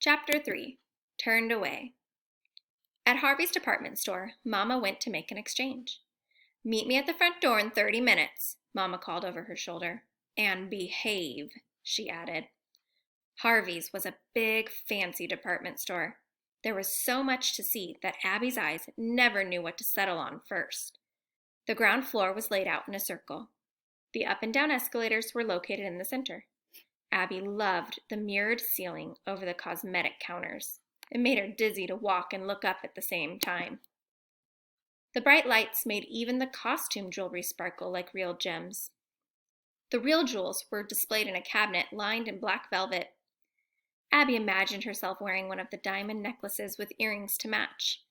Ch.3 Turned Away. At Harvey's department store, Mama went to make an exchange. "Meet me at the front door in 30 minutes, Mama called over her shoulder. "And behave," she added. Harvey's was a big, fancy department store. There was so much to see that Abby's eyes never knew what to settle on first. The ground floor was laid out in a circle. The up and down escalators were located in the center. Abby loved the mirrored ceiling over the cosmetic counters. It made her dizzy to walk and look up at the same time. The bright lights made even the costume jewelry sparkle like real gems. The real jewels were displayed in a cabinet lined in black velvet. Abby imagined herself wearing one of the diamond necklaces with earrings to match.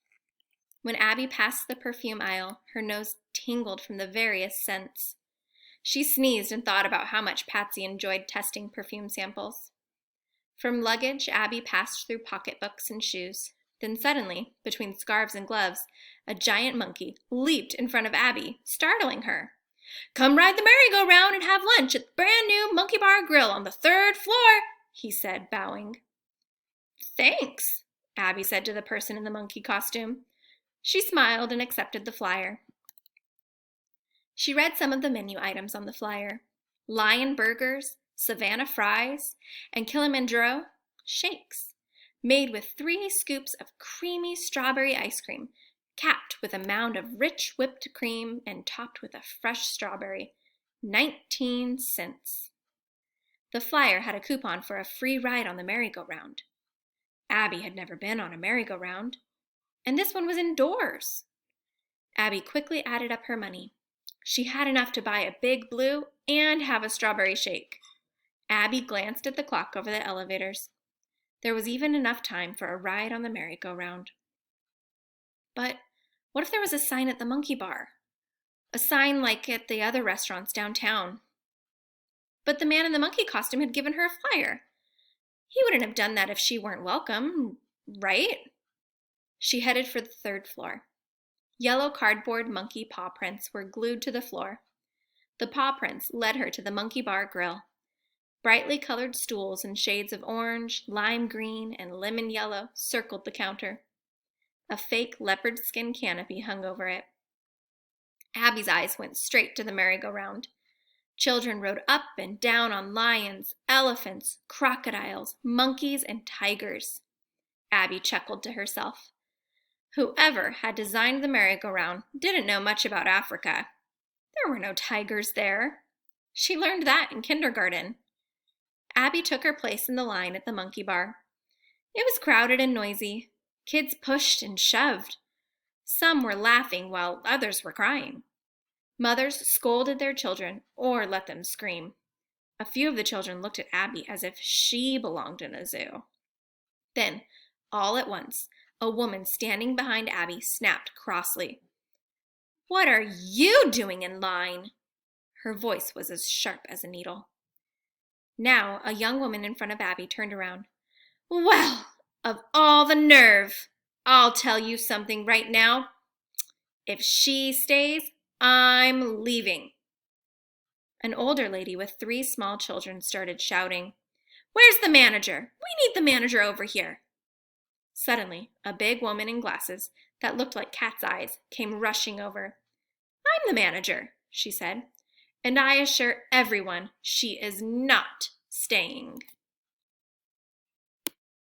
When Abby passed the perfume aisle, her nose tingled from the various scents. She sneezed and thought about how much Patsy enjoyed testing perfume samples. From luggage, Abby passed through pocketbooks and shoes. Then suddenly, between scarves and gloves, a giant monkey leaped in front of Abby, startling her. "Come ride the merry-go-round and have lunch at the brand-new Monkey Bar Grill on the 3rd floor," he said, bowing. "Thanks," Abby said to the person in the monkey costume. She smiled and accepted the flyer. She read some of the menu items on the flyer: lion burgers, Savannah fries, and Kilimanjaro shakes, made with 3 scoops of creamy strawberry ice cream, capped with a mound of rich whipped cream and topped with a fresh strawberry. 19 cents. The flyer had a coupon for a free ride on the merry-go-round. Abby had never been on a merry-go-round, and this one was indoors. Abby quickly added up her money. She had enough to buy a Big Blue and have a strawberry shake. Abby glanced at the clock over the elevators. There was even enough time for a ride on the merry-go-round. But what if there was a sign at the monkey bar? A sign like at the other restaurants downtown. But the man in the monkey costume had given her a flyer. He wouldn't have done that if she weren't welcome, right? She headed for the 3rd floor. Yellow cardboard monkey paw prints were glued to the floor. The paw prints led her to the Monkey Bar Grill. Brightly colored stools in shades of orange, lime green, and lemon yellow circled the counter. A fake leopard skin canopy hung over it. Abby's eyes went straight to the merry-go-round. Children rode up and down on lions, elephants, crocodiles, monkeys, and tigers. Abby chuckled to herself. Whoever had designed the merry-go-round didn't know much about Africa. There were no tigers there. She learned that in kindergarten. Abby took her place in the line at the monkey bar. It was crowded and noisy. Kids pushed and shoved. Some were laughing while others were crying. Mothers scolded their children or let them scream. A few of the children looked at Abby as if she belonged in a zoo. Then, all at once, a woman standing behind Abby snapped crossly, "What are you doing in line?" Her voice was as sharp as a needle. Now, a young woman in front of Abby turned around. "Well, of all the nerve! I'll tell you something right now. If she stays, I'm leaving." An older lady with 3 small children started shouting, "Where's the manager? We need the manager over here." Suddenly, a big woman in glasses that looked like cat's eyes came rushing over. "I'm the manager," she said, "and I assure everyone she is not staying."